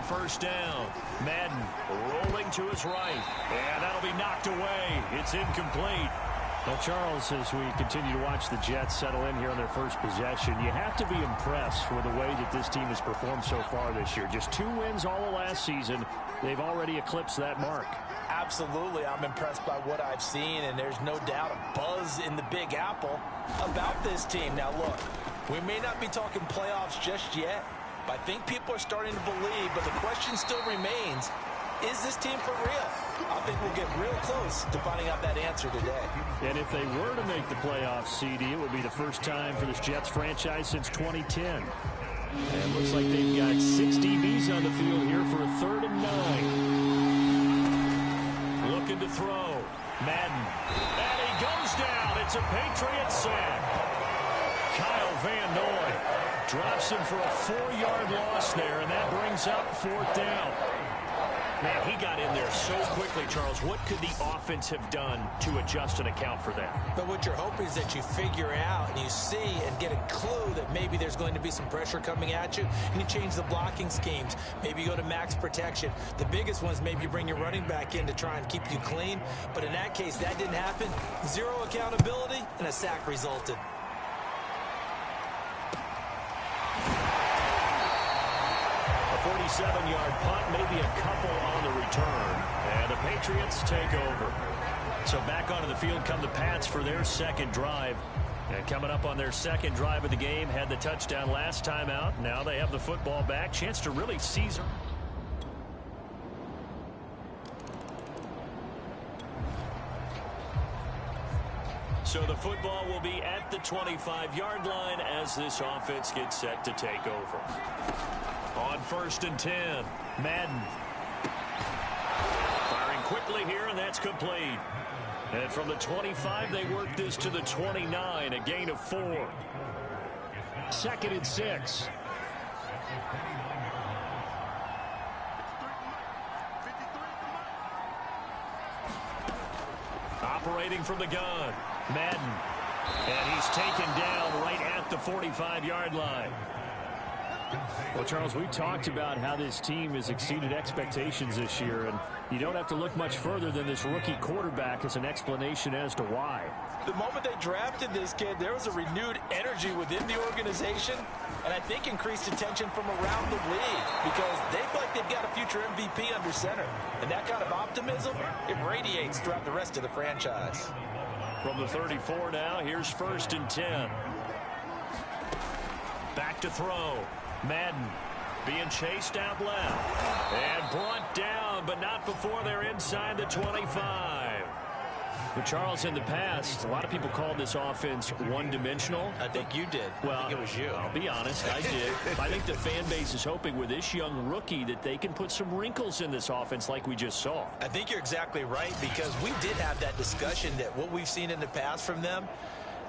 first down. Madden rolling to his right. And that'll be knocked away. It's incomplete. Well, Charles, as we continue to watch the Jets settle in here on their first possession, you have to be impressed with the way that this team has performed so far this year. Just 2 wins all of last season. They've already eclipsed that mark. Absolutely. I'm impressed by what I've seen, and there's no doubt a buzz in the Big Apple about this team. Now, look, we may not be talking playoffs just yet, but I think people are starting to believe, but the question still remains, is this team for real? I think we'll get real close to finding out that answer today. And if they were to make the playoffs, CD, it would be the first time for this Jets franchise since 2010. And it looks like they've got 6 DBs on the field here for a 3rd and 9. Looking to throw. Madden. And he goes down. It's a Patriot sack. Kyle Van Noy drops him for a 4-yard loss there, and that brings up 4th down. Man, he got in there so quickly, Charles. What could the offense have done to adjust and account for that? But what you're hoping is that you figure out and you see and get a clue that maybe there's going to be some pressure coming at you, and you change the blocking schemes. Maybe you go to max protection. The biggest one is maybe you bring your running back in to try and keep you clean. But in that case, that didn't happen. 0 accountability, and a sack resulted. A 47-yard punt, maybe a couple on the return. And the Patriots take over. So back onto the field come the Pats for their second drive. And coming up on their second drive of the game, had the touchdown last time out. Now they have the football back. Chance to really seize them. So the football will be at the 25-yard line as this offense gets set to take over. On 1st and 10, Madden. Firing quickly here, and that's complete. And from the 25, they work this to the 29, a gain of 4. 2nd and 6. Operating from the gun, Madden. And he's taken down right at the 45-yard line. Well, Charles, we talked about how this team has exceeded expectations this year, and you don't have to look much further than this rookie quarterback as an explanation as to why. The moment they drafted this kid, there was a renewed energy within the organization, and I think increased attention from around the league because they feel like they've got a future MVP under center. And that kind of optimism, it radiates throughout the rest of the franchise. From the 34 now, here's 1st and 10. Back to throw. Madden being chased out left and brought down, but not before they're inside the 25. But Charles, in the past, a lot of people called this offense one-dimensional. I think you did. Well, I think it was you. I'll be honest, I did. I think the fan base is hoping with this young rookie that they can put some wrinkles in this offense like we just saw. I think you're exactly right because we did have that discussion that what we've seen in the past from them,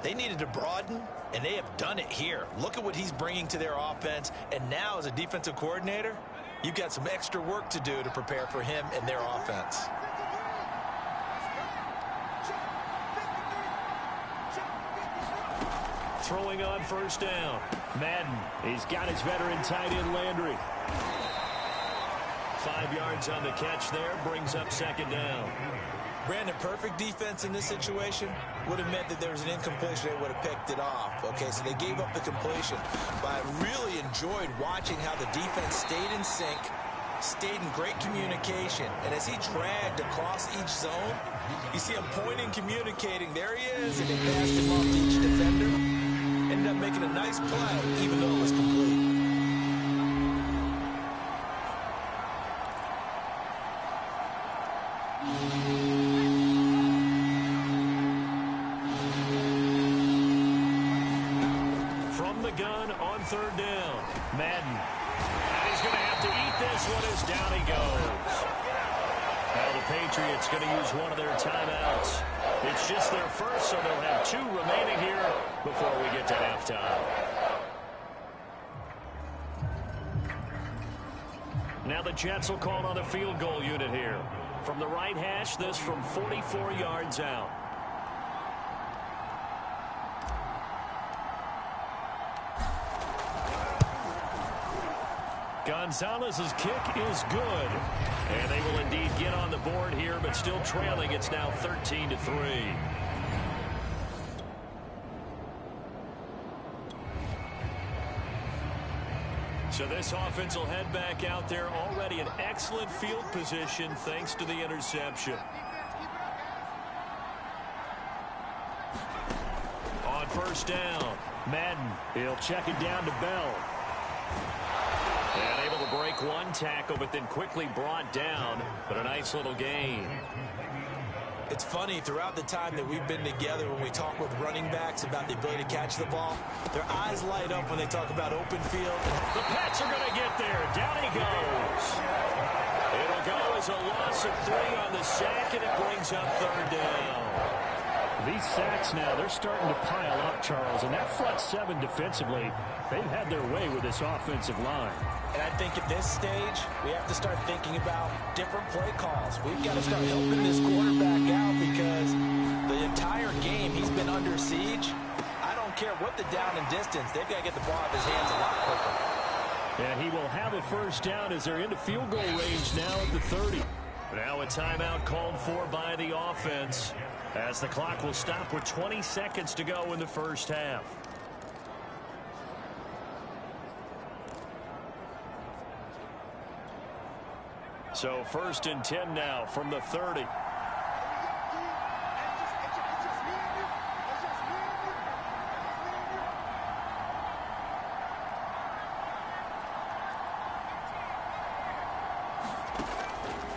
they needed to broaden, and they have done it here. Look at what he's bringing to their offense, and now as a defensive coordinator, you've got some extra work to do to prepare for him and their offense. Throwing on 1st down. Madden, he's got his veteran tight end Landry. 5 yards on the catch there, brings up 2nd down. Brandon, perfect defense in this situation would have meant that there was an incompletion. They would have picked it off. Okay, so they gave up the completion. But I really enjoyed watching how the defense stayed in sync, stayed in great communication. And as he dragged across each zone, you see him pointing, communicating. There he is, and they passed him off to each defender. Ended up making a nice play, even though it was complete. From the gun on 3rd down, Madden. And he's going to have to eat this one as down he goes. Now the Patriots going to use one of their timeouts. It's just their first, so they'll have 2 remaining here before we get to halftime. Now the Jets will call on the field goal unit here. From the right hash, this from 44 yards out. Gonzalez's kick is good. And they will indeed get on the board here, but still trailing. It's now 13-3. So this offense will head back out there, already in excellent field position thanks to the interception. On first down, Madden, he'll check it down to Bell. And able to break one tackle, but then quickly brought down, but a nice little gain. It's funny, throughout the time that we've been together, when we talk with running backs about the ability to catch the ball, their eyes light up when they talk about open field. The Pats are going to get there. Down he goes. It'll go as a loss of 3 on the sack, and it brings up third down. These sacks now, they're starting to pile up, Charles, and that front seven defensively, they've had their way with this offensive line. And I think at this stage, we have to start thinking about different play calls. We've got to start helping this quarterback out because the entire game he's been under siege. I don't care what the down and distance. They've got to get the ball out of his hands a lot quicker. And he will have a first down as they're into field goal range now at the 30. Now a timeout called for by the offense as the clock will stop with 20 seconds to go in the first half. So first and 10 now from the 30.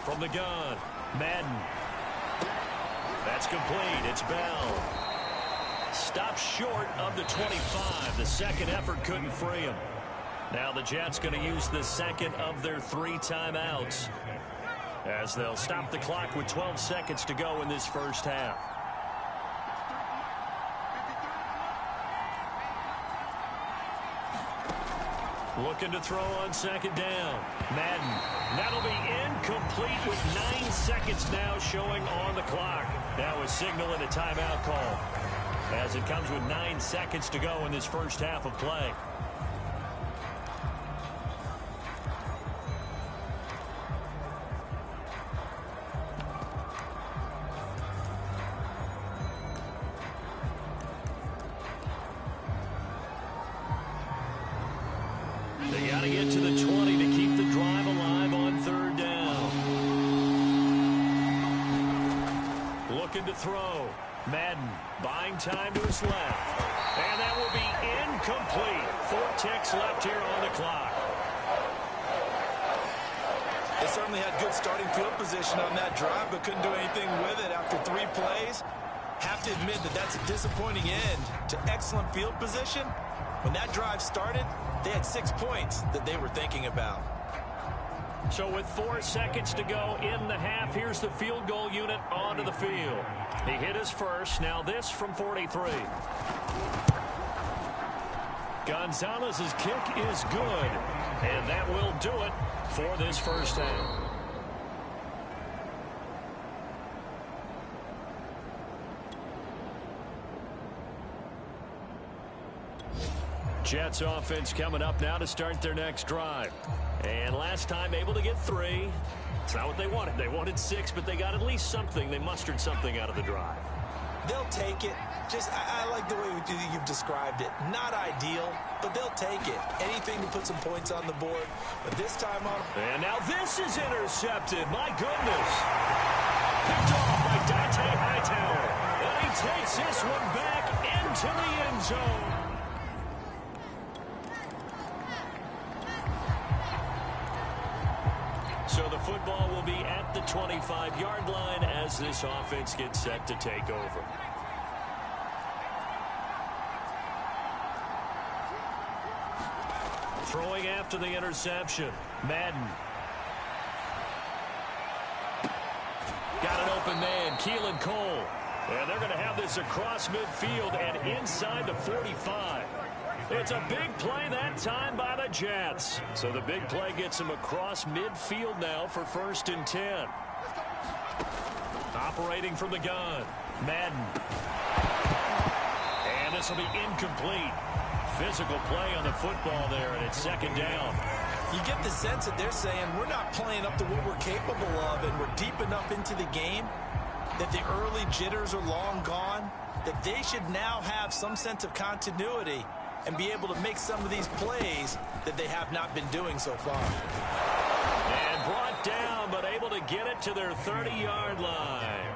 From the gun, Madden. That's complete. It's Bell. Stopped short of the 25. The second effort couldn't free him. Now the Jets going to use the second of their 3 timeouts as they'll stop the clock with 12 seconds to go in this first half. Looking to throw on second down. Madden. That'll be incomplete with 9 seconds now showing on the clock. Now a signal and a timeout call as it comes with 9 seconds to go in this first half of play. They got to get to the 20 to keep the drive alive on third down. Looking to throw. Madden buying time to his left. And that will be incomplete. 4 ticks left here on the clock. They certainly had good starting field position on that drive, but couldn't do anything with it after 3 plays. Have to admit that that's a disappointing end to excellent field position. When that drive started, they had 6 points that they were thinking about. So with 4 seconds to go in the half, here's the field goal unit onto the field. He hit his first. Now this from 43. Gonzalez's kick is good, and that will do it for this first half. Jets offense coming up now to start their next drive. And last time able to get 3. It's not what they wanted. They wanted 6, but they got at least something. They mustered something out of the drive. They'll take it. I like the way you've described it. Not ideal, but they'll take it. Anything to put some points on the board. But this time on. And now this is intercepted. My goodness. Picked off by Dante Hightower. And he takes this one back into the end zone. So the football will be at the 25-yard line as this offense gets set to take over. Throwing after the interception, Madden. Got an open man, Keelan Cole. And they're going to have this across midfield and inside the 45. It's a big play that time by the Jets. So the big play gets him across midfield now for first and 10. Operating from the gun, Madden. And this will be incomplete. Physical play on the football there, and it's second down. You get the sense that they're saying we're not playing up to what we're capable of, and we're deep enough into the game that the early jitters are long gone, that they should now have some sense of continuity and be able to make some of these plays that they have not been doing so far. And brought down, but able to get it to their 30-yard line.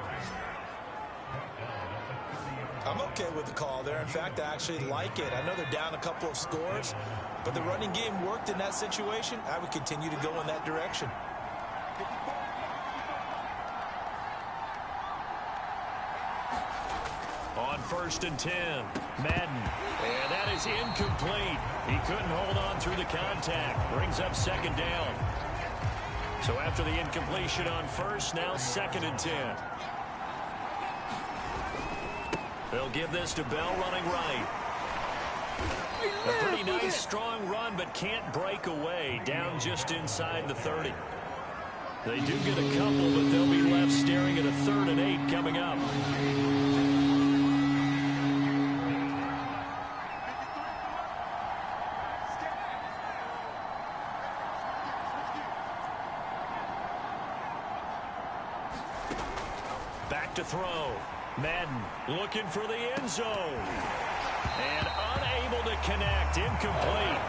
I'm okay with the call there. In fact, I actually like it. I know they're down a couple of scores, but the running game worked in that situation. I would continue to go in that direction. On 1st and 10, Madden. And that is incomplete. He couldn't hold on through the contact. Brings up 2nd down. So after the incompletion on 1st, now 2nd and 10. They'll give this to Bell running right. A pretty nice, strong run, but can't break away. Down just inside the 30. They do get a couple, but they'll be left staring at a 3rd and 8 coming up. Back to throw. Madden looking for the end zone. And unable to connect. Incomplete.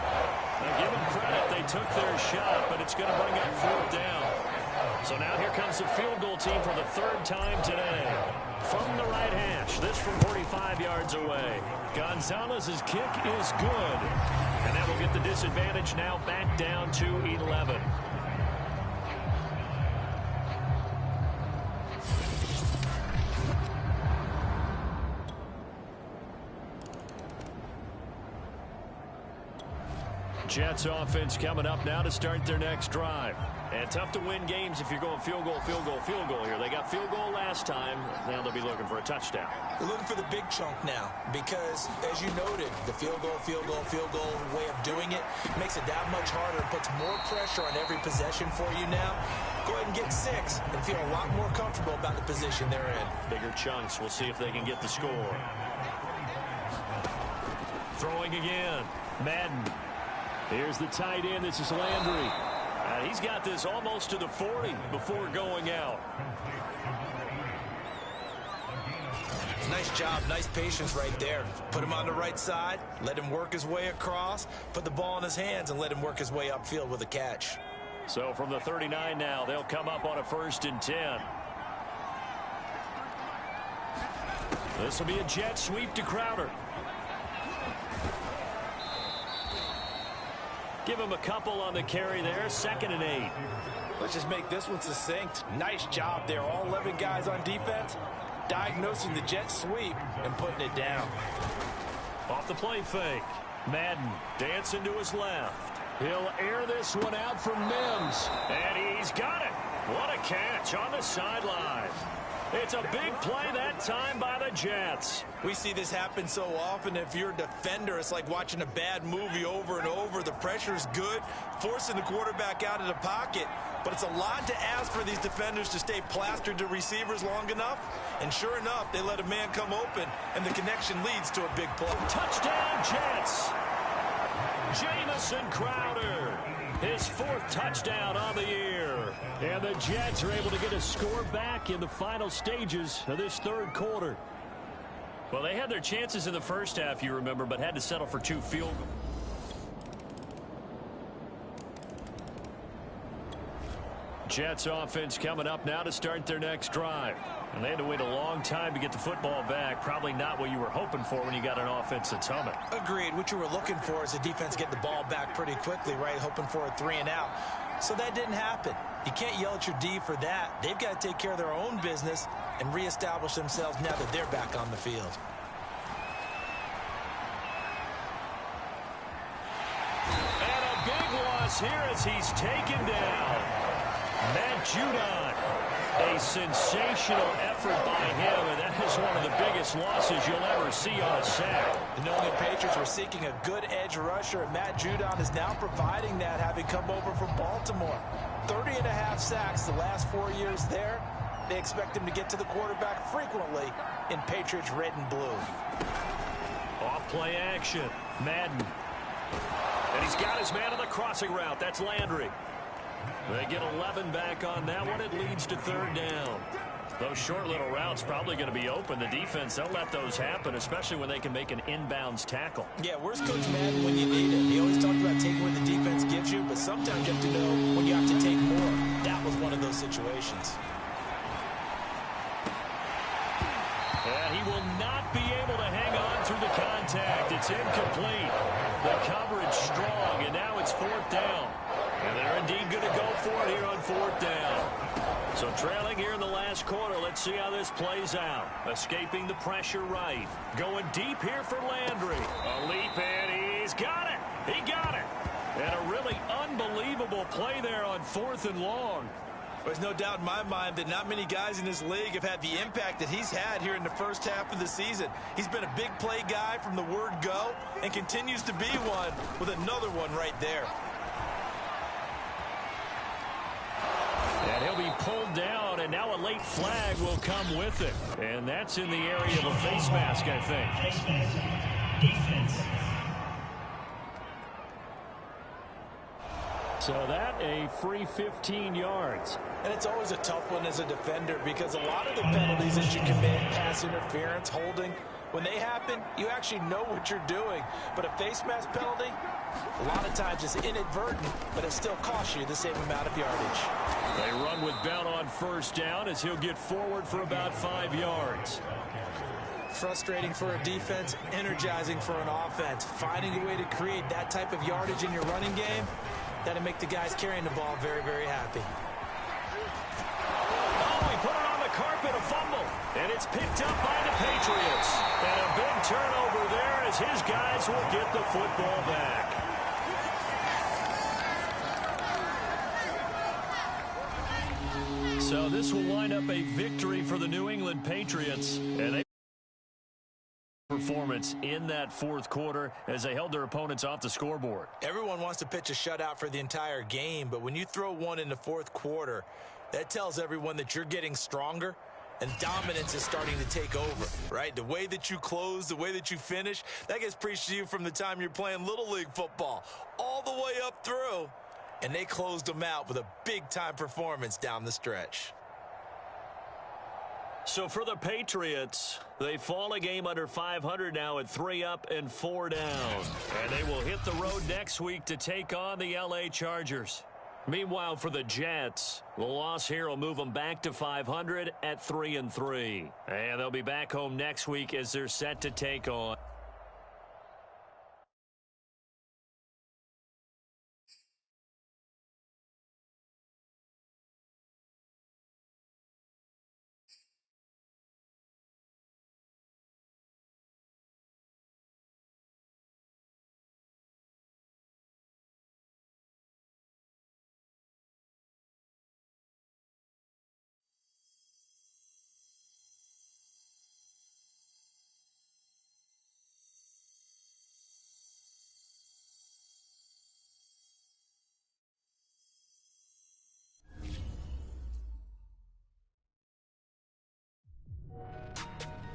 Now give them credit. They took their shot, but it's going to bring up 4th down. So now here comes the field goal team for the 3rd time today. From the right hash. This from 45 yards away. Gonzalez's kick is good. And that will get the disadvantage now back down to 11. Jets offense coming up now to start their next drive. And tough to win games if you're going field goal, field goal, field goal here. They got field goal last time. Now they'll be looking for a touchdown. They're looking for the big chunk now because, as you noted, the field goal way of doing it makes it that much harder and puts more pressure on every possession for you now. Go ahead and get 6 and feel a lot more comfortable about the position they're in. Bigger chunks. We'll see if they can get the score. Throwing again. Madden. Here's the tight end. This is Landry. He's got this almost to the 40 before going out. Nice job. Nice patience right there. Put him on the right side. Let him work his way across. Put the ball in his hands and let him work his way upfield with a catch. So from the 39 now, they'll come up on a 1st and 10. This will be a jet sweep to Crowder. Give him a couple on the carry there. 2nd and 8. Let's just make this one succinct. Nice job there. All 11 guys on defense diagnosing the jet sweep and putting it down. Off the play fake. Madden dancing to his left. He'll air this one out from Mims. And he's got it. What a catch on the sideline. It's a big play that time by the Jets. We see this happen so often. If you're a defender, it's like watching a bad movie over and over. The pressure's good, forcing the quarterback out of the pocket. But it's a lot to ask for these defenders to stay plastered to receivers long enough. And sure enough, they let a man come open, and the connection leads to a big play. Touchdown, Jets. Jamison Crowder. His 4th touchdown on the year. And the Jets are able to get a score back in the final stages of this 3rd quarter. Well, they had their chances in the first half, you remember, but had to settle for 2 field goals. Jets offense coming up now to start their next drive. And they had to wait a long time to get the football back. Probably not what you were hoping for when you got an offense that's humming. Agreed. What you were looking for is the defense get the ball back pretty quickly, right? Hoping for a 3 and out. So that didn't happen. You can't yell at your D for that. They've got to take care of their own business and reestablish themselves now that they're back on the field. And a big loss here as he's taken down. Matt Judon. A sensational effort by him, and that is one of the biggest losses you'll ever see on a sack. The New England Patriots were seeking a good edge rusher, and Matt Judon is now providing that, having come over from Baltimore. 30.5 sacks the last 4 years there. They expect him to get to the quarterback frequently in Patriots red and blue. Off play action. Madden. And he's got his man on the crossing route. That's Landry. They get 11 back on that one. It leads to third down. Those short little routes probably going to be open. The defense, they'll let those happen, especially when they can make an inbounds tackle. Yeah, where's Coach Madden when you need it? He always talks about taking what the defense gives you, but sometimes you have to know when you have to take more. That was one of those situations. And he will not be able to hang on through the contact. It's incomplete. The coverage strong, and now it's fourth down. And they're indeed going to go for it here on fourth down. So trailing here in the last quarter, let's see how this plays out. Escaping the pressure right. Going deep here for Landry. A leap, and he's got it. He got it. And a really unbelievable play there on fourth and long. There's no doubt in my mind that not many guys in this league have had the impact that he's had here in the first half of the season. He's been a big play guy from the word go and continues to be one with another one right there. And he'll be pulled down, and now a late flag will come with it. And that's in the area of a face mask, I think. Face mask. Defense. So that a free 15 yards. And it's always a tough one as a defender because a lot of the penalties that you commit, pass interference, holding, when they happen, you actually know what you're doing. But a face mask penalty, a lot of times it's inadvertent, but it still costs you the same amount of yardage. They run with Bell on first down as he'll get forward for about 5 yards. Frustrating for a defense, energizing for an offense. Finding a way to create that type of yardage in your running game, that'll make the guys carrying the ball very, very happy. Oh, he put it on the carpet, a fumble. And it's picked up by the Patriots. And a big turnover there as his guys will get the football back. So this will wind up a victory for the New England Patriots. And they performance in that fourth quarter as they held their opponents off the scoreboard. Everyone wants to pitch a shutout for the entire game, but when you throw one in the fourth quarter, that tells everyone that you're getting stronger and dominance is starting to take over, right? The way that you close, the way that you finish, that gets preached to you from the time you're playing Little League football all the way up through, and they closed them out with a big-time performance down the stretch. So for the Patriots, they fall a game under 500 now at 3 up and 4 down. And they will hit the road next week to take on the LA Chargers. Meanwhile, for the Jets, the loss here will move them back to 500 at 3-3. And they'll be back home next week as they're set to take on.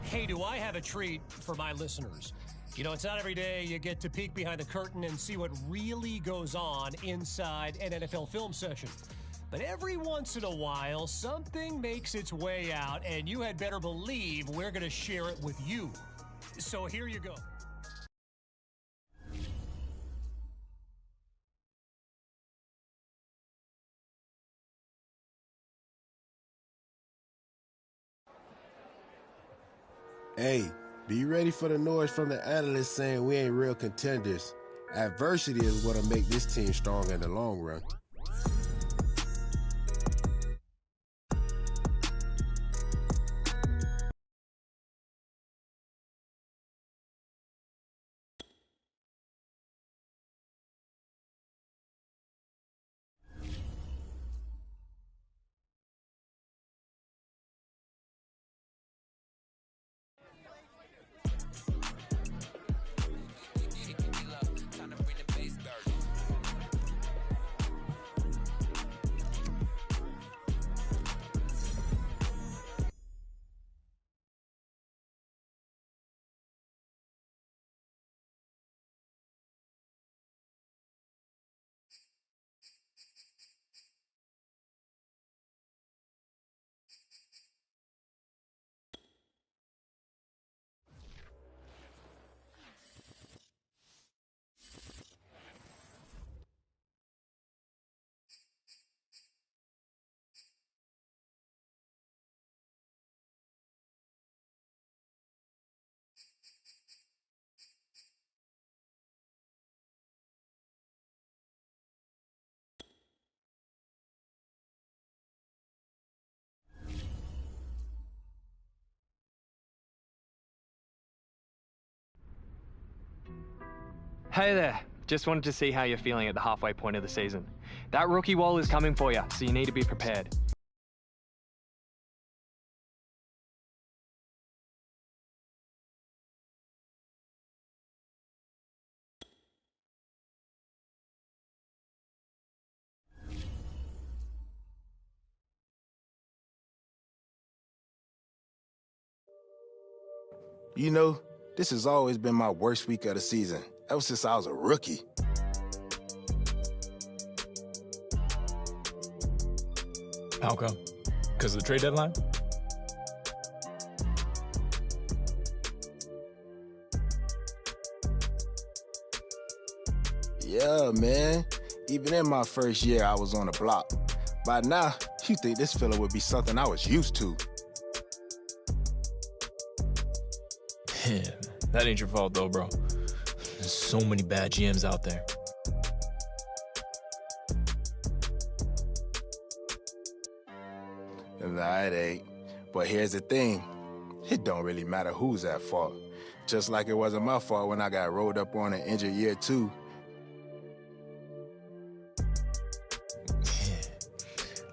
Hey, do I have a treat for my listeners? You know, it's not every day you get to peek behind the curtain and see what really goes on inside an NFL film session. But every once in a while, something makes its way out, and you had better believe we're going to share it with you. So here you go. Hey, be ready for the noise from the analysts saying we ain't real contenders. Adversity is what'll make this team stronger in the long run. Hey there. Just wanted to see how you're feeling at the halfway point of the season. That rookie wall is coming for you, so you need to be prepared. You know, this has always been my worst week of the season, ever since I was a rookie. How come? Because of the trade deadline? Yeah, man. Even in my first year, I was on the block. By now, you think this fella would be something I was used to. Yeah, that ain't your fault though, bro. There's so many bad GMs out there. Nah, it ain't. But here's the thing. It don't really matter who's at fault. Just like it wasn't my fault when I got rolled up on and injured year 2.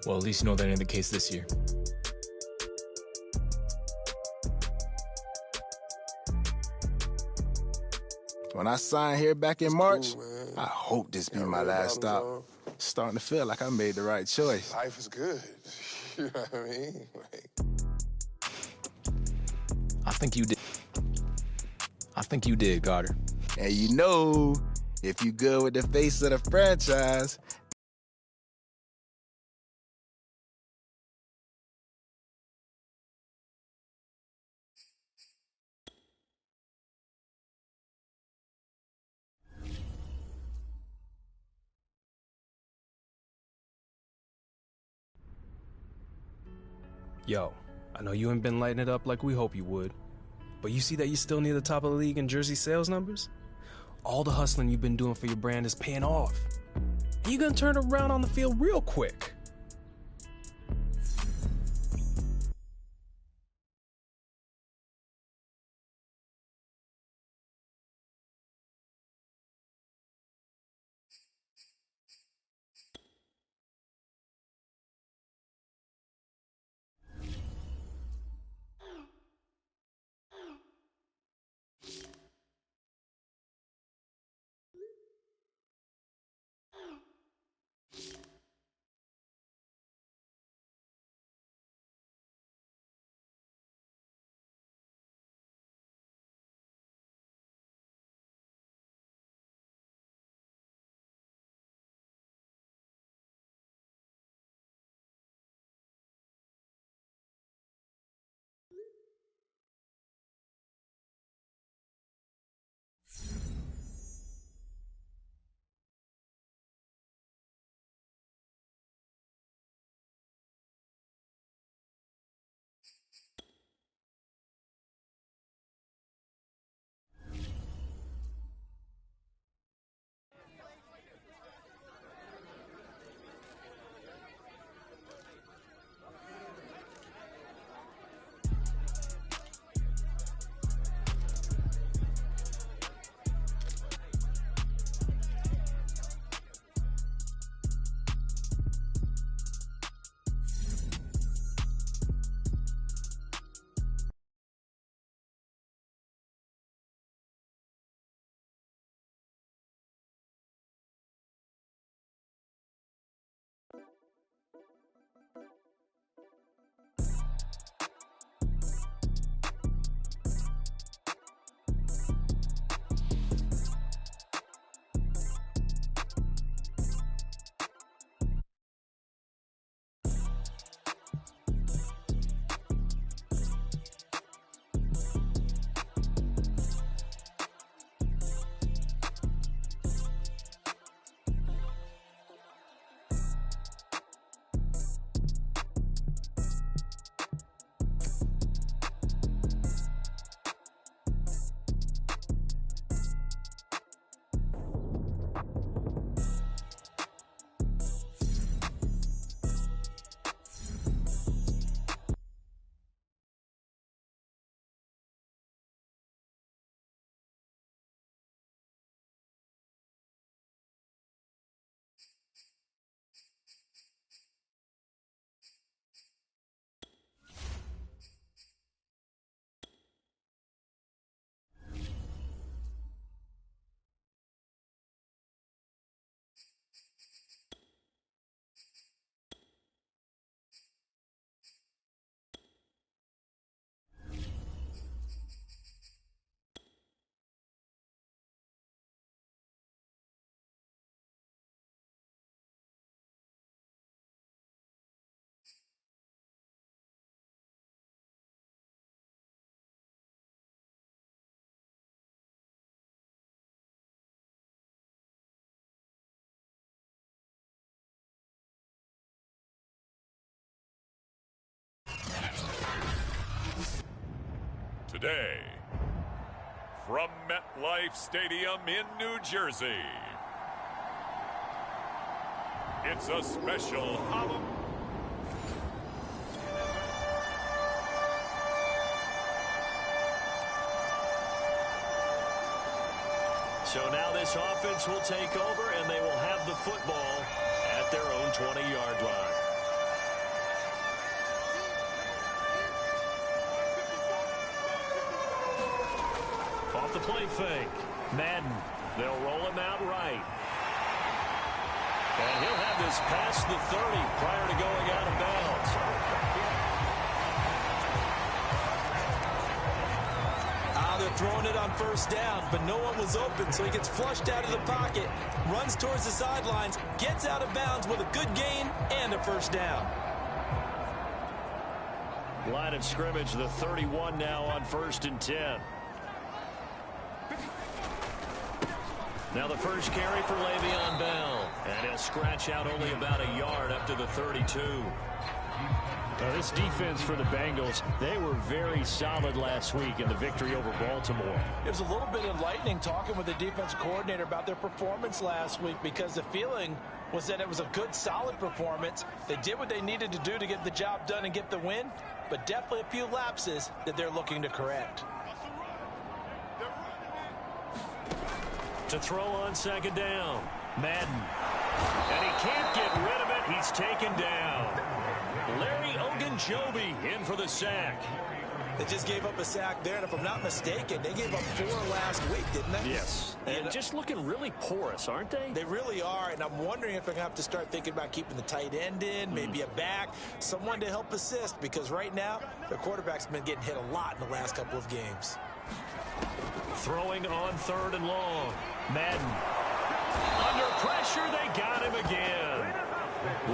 Well, at least you know that ain't the case this year. When I signed here back in March, I hope this be my last stop. Starting to feel like I made the right choice. Life is good. You know what I mean? I think you did, Goddard. And you know, if you good with the face of the franchise, Yo, I know you ain't been lighting it up like we hope you would, but you see that you're still near the top of the league in jersey sales numbers? All the hustling you've been doing for your brand is paying off. And you're gonna turn around on the field real quick. day. From MetLife Stadium in New Jersey, it's a special Halloween. So now this offense will take over, and they will have the football at their own 20-yard line. Off the play fake. Madden. They'll roll him out right. And he'll have this past the 30 prior to going out of bounds. They're throwing it on first down, but no one was open, so he gets flushed out of the pocket, runs towards the sidelines, gets out of bounds with a good gain and a first down. Line of scrimmage, the 31 now on 1st and 10. Now the first carry for Le'Veon Bell, and he'll scratch out only about a yard up to the 32. This defense for the Bengals, they were very solid last week in the victory over Baltimore. It was a little bit enlightening talking with the defense coordinator about their performance last week, because the feeling was that it was a good, solid performance. They did what they needed to do to get the job done and get the win, but definitely a few lapses that they're looking to correct. To throw on 2nd down, Madden. And he can't get rid of it. He's taken down. Larry Ogunjobi in for the sack. They just gave up a sack there, and if I'm not mistaken, they gave up 4 last week, didn't they? Yes. And just looking really porous, aren't they? They really are, and I'm wondering if they're going to have to start thinking about keeping the tight end in, maybe a back, someone to help assist, because right now, their quarterback's been getting hit a lot in the last couple of games. Throwing on 3rd and long. Madden. Under pressure, they got him again.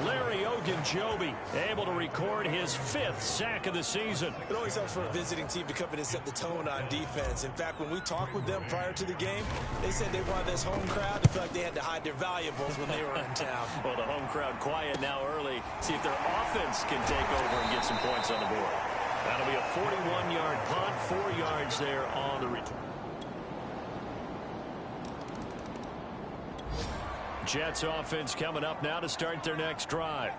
Larry Ogunjobi able to record his 5th sack of the season. It always helps for a visiting team to come in and set the tone on defense. In fact, when we talked with them prior to the game, they said they wanted this home crowd to feel like they had to hide their valuables when they were in town. Well, the home crowd quiet now early. See if their offense can take over and get some points on the board. That'll be a 41-yard punt, 4 yards there on the return. Jets offense coming up now to start their next drive.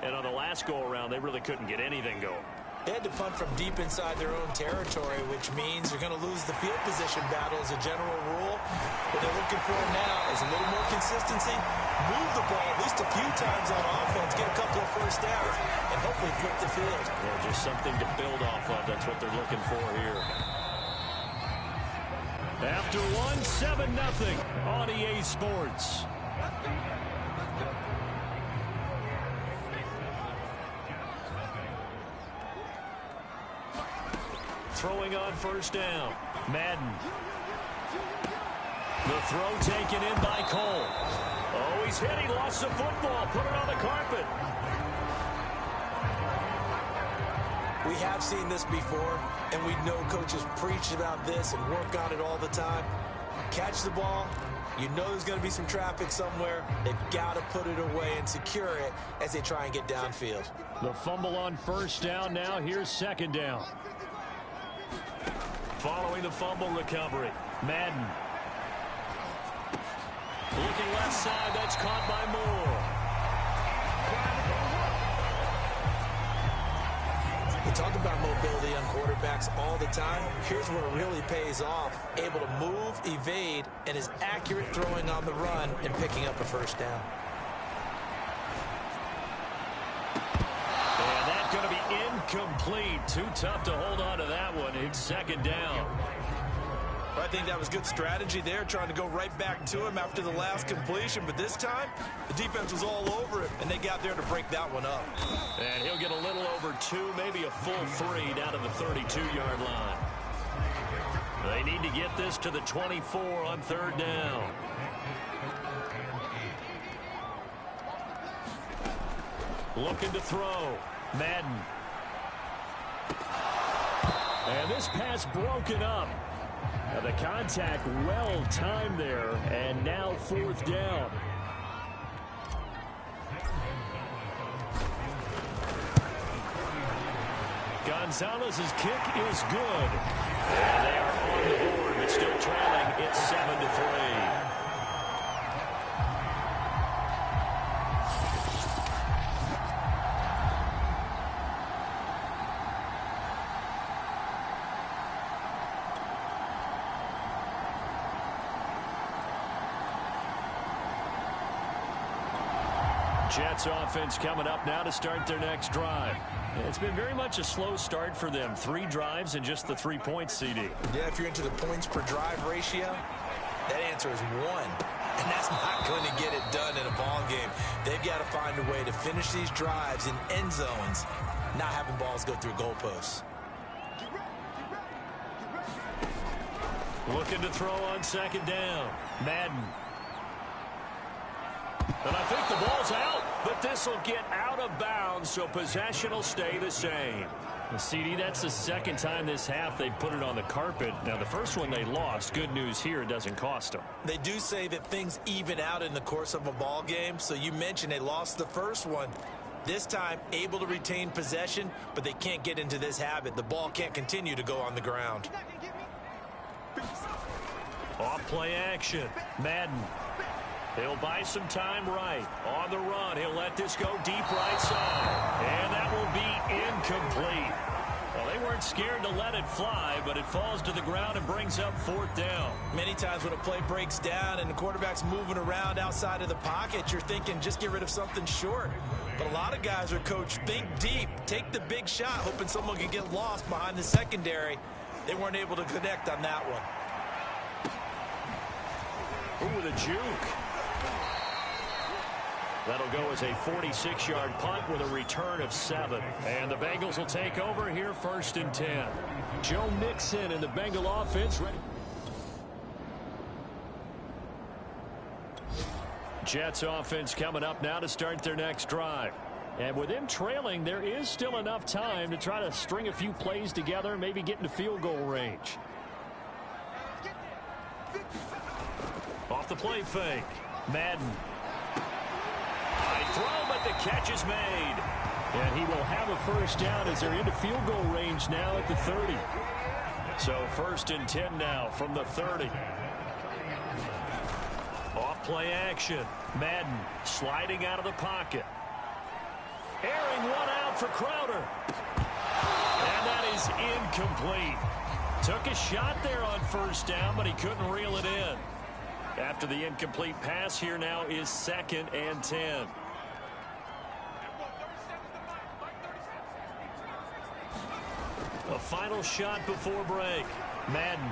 And on the last go-around, they really couldn't get anything going. They had to punt from deep inside their own territory, which means you're going to lose the field position battle as a general rule. What they're looking for now is a little more consistency, move the ball at least a few times on offense, get a couple of first downs, and hopefully flip the field. Yeah, just something to build off of. That's what they're looking for here. After one, 7-0 on EA Sports. Throwing on 1st down. Madden. The throw taken in by Cole. Oh, he's hit. He lost the football. Put it on the carpet. We have seen this before, and we know coaches preach about this and work on it all the time. Catch the ball. You know there's going to be some traffic somewhere. They've got to put it away and secure it as they try and get downfield. The fumble on 1st down. Now here's 2nd down. Following the fumble recovery, Madden. Looking left side, that's caught by Moore. We talk about mobility on quarterbacks all the time. Here's where it really pays off. Able to move, evade, and is accurate throwing on the run and picking up a 1st down. And that's going to be incomplete. Too tough to hold on to that one. It's 2nd down. Well, I think that was good strategy there, trying to go right back to him after the last completion. But this time, the defense was all over it, and they got there to break that one up. And he'll get a little over 2, maybe a full 3 down to the 32-yard line. They need to get this to the 24 on 3rd down. Looking to throw. Madden. And this pass broken up. Now the contact well timed there, and now 4th down. Gonzalez's kick is good. And they are on the board, but still trailing. It's 7-3. Jets offense coming up now to start their next drive. It's been very much a slow start for them. 3 drives and just the 3 points, CD. Yeah, if you're into the points per drive ratio, that answer is 1. And that's not going to get it done in a ball game. They've got to find a way to finish these drives in end zones, not having balls go through goalposts. Looking to throw on second down. Madden. And I think the ball's out, but this will get out of bounds, so possession will stay the same. Well, CD, that's the second time this half they've put it on the carpet. Now, the first one they lost. Good news here, it doesn't cost them. They do say that things even out in the course of a ball game, so you mentioned they lost the first one. This time, able to retain possession, but they can't get into this habit. The ball can't continue to go on the ground. Off play action. Madden. He'll buy some time right. On the run, he'll let this go deep right side. And that will be incomplete. Well, they weren't scared to let it fly, but it falls to the ground and brings up 4th down. Many times when a play breaks down and the quarterback's moving around outside of the pocket, you're thinking just get rid of something short. But a lot of guys are coached, think deep, take the big shot, hoping someone can get lost behind the secondary. They weren't able to connect on that one. Ooh, with a juke. That'll go as a 46-yard punt with a return of 7. And the Bengals will take over here 1st and 10. Joe Mixon and the Bengal offense ready. Jets offense coming up now to start their next drive. And with them trailing, there is still enough time to try to string a few plays together, maybe get into field goal range. Off the play fake. Madden. High throw, but the catch is made. And he will have a first down as they're into field goal range now at the 30. So 1st and 10 now from the 30. Off play action. Madden sliding out of the pocket. Airing one out for Crowder. And that is incomplete. Took a shot there on 1st down, but he couldn't reel it in. After the incomplete pass, here now is 2nd and 10. A final shot before break. Madden.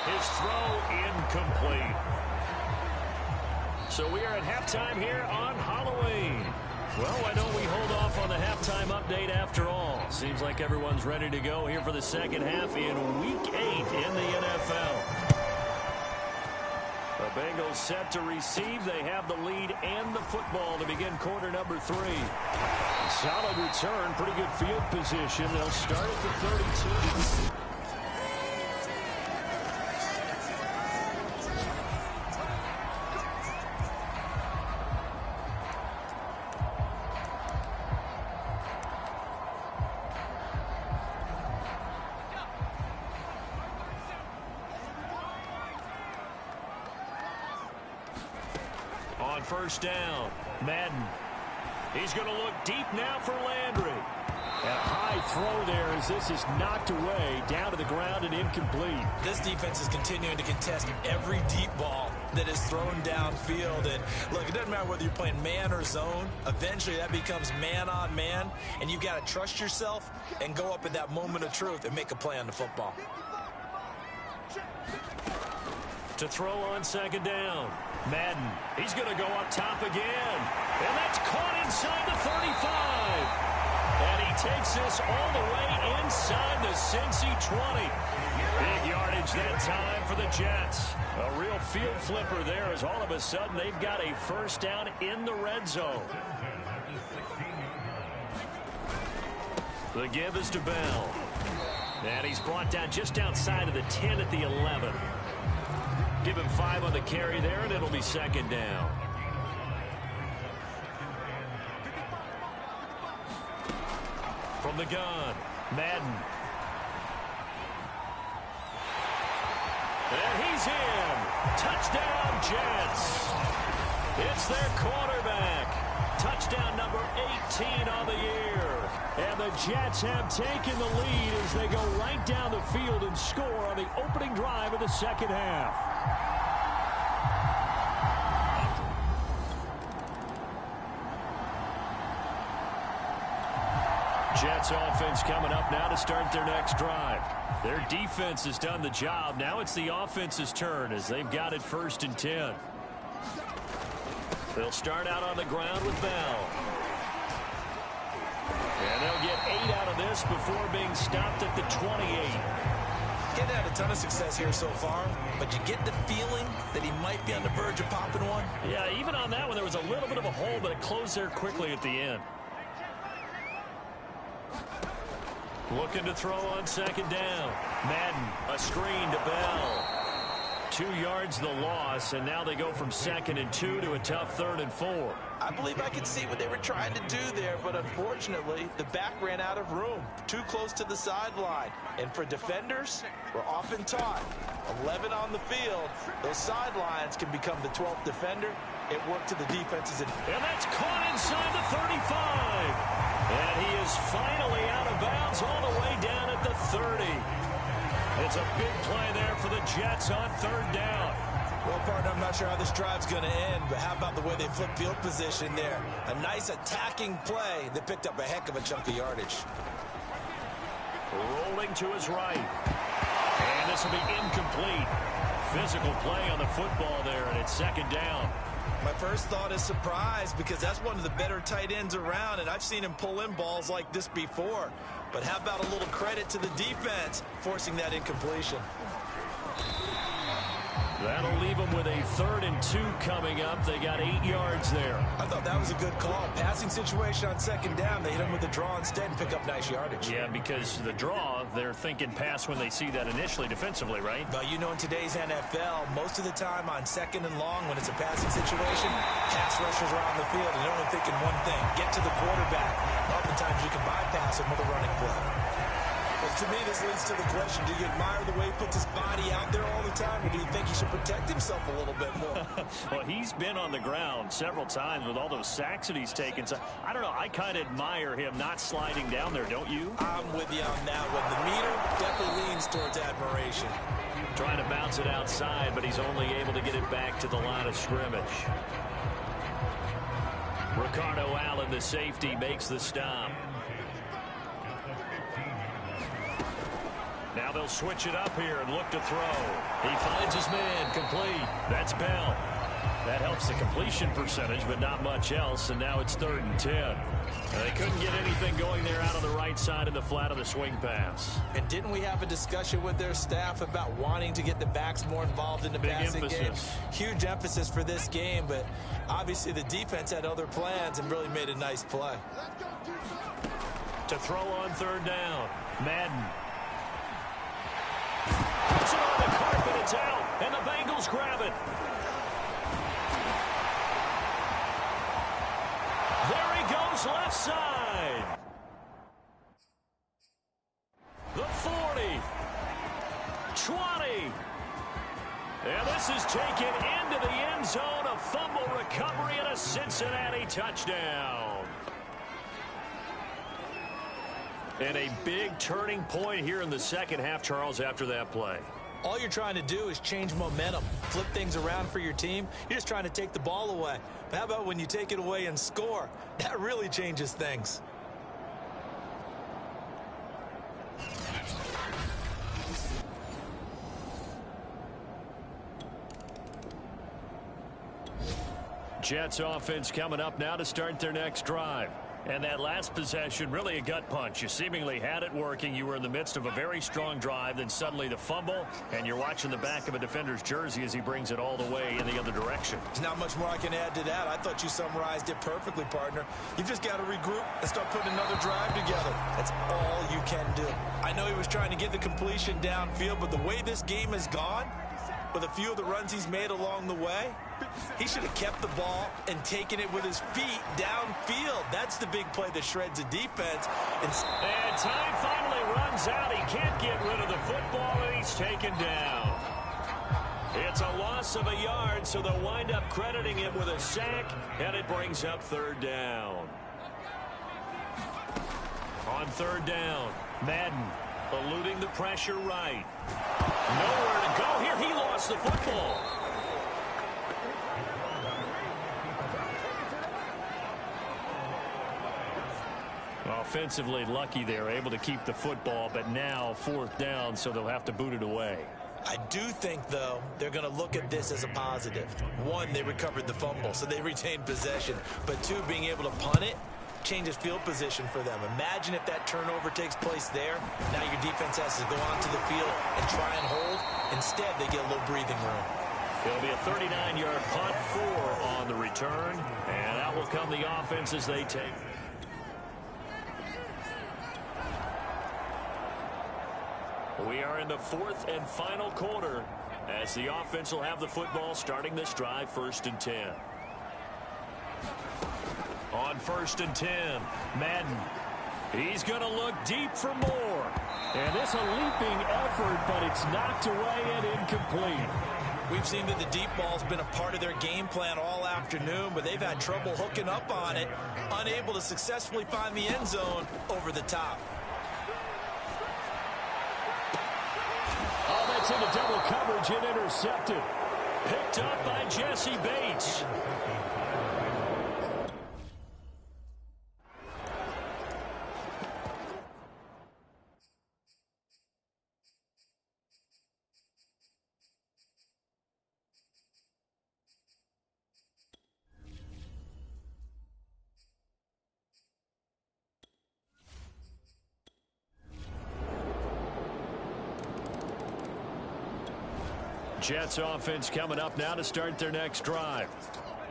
His throw incomplete. So we are at halftime here on Halloween. Well, why don't we hold off on the halftime update after all? Seems like everyone's ready to go here for the second half in Week 8 in the NFL. The Bengals set to receive. They have the lead and the football to begin quarter number 3. Solid return, pretty good field position. They'll start at the 32. On 1st down, Madden. He's going to look deep now for Landry. A high throw there as this is knocked away, down to the ground and incomplete. This defense is continuing to contest every deep ball that is thrown downfield. And look, it doesn't matter whether you're playing man or zone. Eventually that becomes man on man, and you've got to trust yourself and go up at that moment of truth and make a play on the football. To throw on 2nd down. Madden, he's going to go up top again. And that's caught inside the 35. And he takes this all the way inside the Cincy 20. Big yardage that time for the Jets. A real field flipper there as all of a sudden they've got a 1st down in the red zone. The give is to Bell. And he's brought down just outside of the 10 at the 11. Give him 5 on the carry there, and it'll be 2nd down. From the gun, Madden. And he's in. Touchdown, Jets. It's their quarterback. Touchdown number 18 on the year. And the Jets have taken the lead as they go right down the field and score on the opening drive of the second half. Jets offense coming up now to start their next drive. Their defense has done the job. Now it's the offense's turn as they've got it 1st and 10. They'll start out on the ground with Bell. And they'll get 8 out of this before being stopped at the 28. Getting had a ton of success here so far, but you get the feeling that he might be on the verge of popping one. Yeah, even on that one, there was a little bit of a hole, but it closed there quickly at the end. Looking to throw on 2nd down. Madden, a screen to Bell. 2 yards the loss, and now they go from 2nd and 2 to a tough 3rd and 4. I believe I could see what they were trying to do there, but unfortunately, the back ran out of room. Too close to the sideline. And for defenders, we're often taught, 11 on the field, those sidelines can become the 12th defender. It worked to the defenses. And that's caught inside the 35. And he is finally out of bounds all the way down at the 30. It's a big play there for the Jets on 3rd down. Well, partner, I'm not sure how this drive's going to end, but how about the way they flip field position there? A nice attacking play that picked up a heck of a chunk of yardage. Rolling to his right. And this will be incomplete. Physical play on the football there, and it's 2nd down. My first thought is surprise because that's one of the better tight ends around, and I've seen him pull in balls like this before. But how about a little credit to the defense forcing that incompletion? That'll leave them with a 3rd and 2 coming up. They got 8 yards there. I thought that was a good call. Passing situation on 2nd down. They hit him with a draw instead and pick up nice yardage. Yeah, because the draw, they're thinking pass when they see that initially defensively, right? Well, you know, in today's NFL, most of the time on 2nd and long, when it's a passing situation, pass rushers are on the field and they're only thinking one thing, get to the quarterback. Oftentimes you can bypass him with a running play. Well, to me, this leads to the question, do you admire the way he puts his body out there all the time, or do you think he should protect himself a little bit more? Well, he's been on the ground several times with all those sacks that he's taken. So, I don't know, I kind of admire him not sliding down there, don't you? I'm with you on that one. The meter definitely leans towards admiration. Trying to bounce it outside, but he's only able to get it back to the line of scrimmage. Ricardo Allen, the safety, makes the stop. Now they'll switch it up here and look to throw. He finds his man, complete. That's Bell. That helps the completion percentage, but not much else, and now it's 3rd and 10. They couldn't get anything going there out on the right side of the flat of the swing pass. And didn't we have a discussion with their staff about wanting to get the backs more involved in the passing game? Huge emphasis for this game, but obviously the defense had other plans and really made a nice play. To throw on 3rd down, Madden. Puts it on the carpet, it's out, and the Bengals grab it. There he goes, left side. The 40. 20. And this is taken into the end zone. A fumble recovery and a Cincinnati touchdown. And a big turning point here in the second half, Charles, after that play. All you're trying to do is change momentum, flip things around for your team. You're just trying to take the ball away. But how about when you take it away and score? That really changes things. Jets offense coming up now to start their next drive. And that last possession, really a gut punch. You seemingly had it working. You were in the midst of a very strong drive. Then suddenly the fumble, and you're watching the back of a defender's jersey as he brings it all the way in the other direction. There's not much more I can add to that. I thought you summarized it perfectly, partner. You've just got to regroup and start putting another drive together. That's all you can do. I know he was trying to get the completion downfield, but the way this game has gone, with a few of the runs he's made along the way? He should have kept the ball and taken it with his feet downfield. That's the big play that shreds a defense. And time finally runs out. He can't get rid of the football, and he's taken down. It's a loss of a yard, so they'll wind up crediting him with a sack, and it brings up third down. On third down, Madden eluding the pressure right. Nowhere to go here. He lost the football. Offensively lucky they're able to keep the football, but now fourth down, so they'll have to boot it away. I do think, though, they're going to look at this as a positive. One, they recovered the fumble, so they retained possession. But two, being able to punt it changes field position for them. Imagine if that turnover takes place there. Now your defense has to go onto the field and try and hold. Instead, they get a little breathing room. It'll be a 39-yard punt, 4 on the return, and out will come the offense as they take. We are in the fourth and final quarter as the offense will have the football starting this drive, 1st and 10. On 1st and 10, Madden. He's going to look deep for more. And this a leaping effort, but it's knocked away and incomplete. We've seen that the deep ball's been a part of their game plan all afternoon, but they've had trouble hooking up on it, unable to successfully find the end zone over the top. Oh, that's into double coverage and intercepted. Picked up by Jesse Bates. Jets offense coming up now to start their next drive.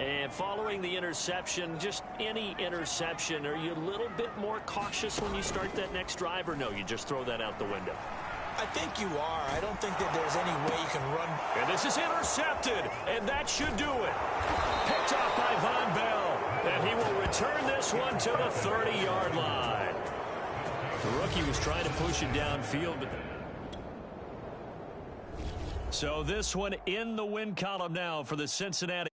And following the interception, just any interception, are you a little bit more cautious when you start that next drive, or no, you just throw that out the window? I think you are. I don't think that there's any way you can run. And this is intercepted, and that should do it. Picked off by Von Bell, and he will return this one to the 30-yard line. The rookie was trying to push it downfield, but... So this one in the win column now for the Cincinnati